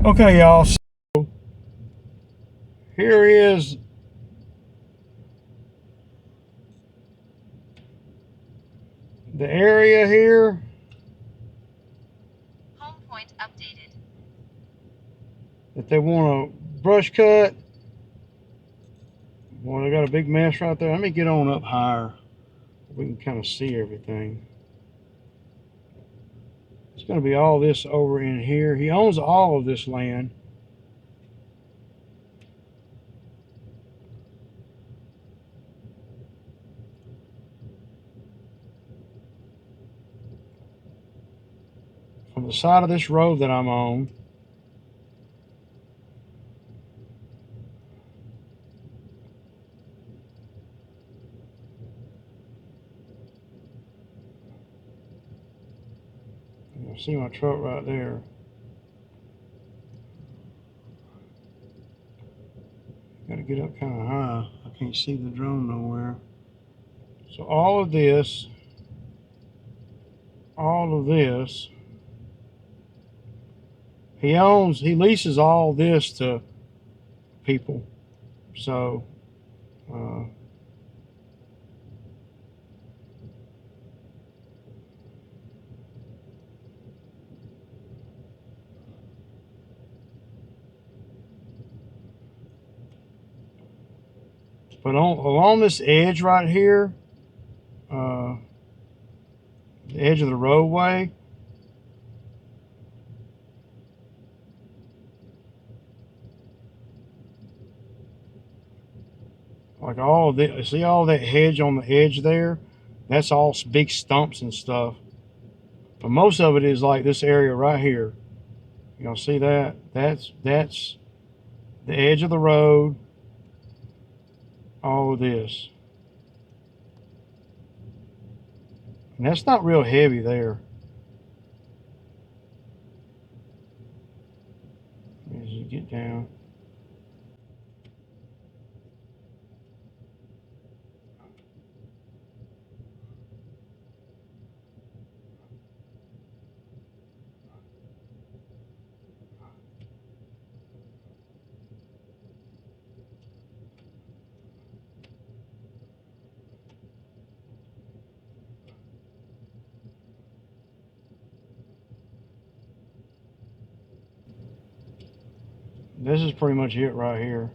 Okay, y'all. So here is the area here. Home point updated. That they want to brush cut. Boy, they got a big mess right there. Let me get on up higher. We can kind of see everything. It's going to be all this over in here. He owns all of this land. From the side of this road that I'm on, you'll see my truck right there. Got to get up kind of high. I can't see the drone nowhere. So all of this, he leases all this to people. So, uh, but along this edge right here, uh, the edge of the roadway, like all of this, see all that hedge on the edge there? That's all big stumps and stuff. But most of it is like this area right here. Y'all see that? That's the edge of the road. All of this. And that's not real heavy there. As you get down. This is pretty much it right here.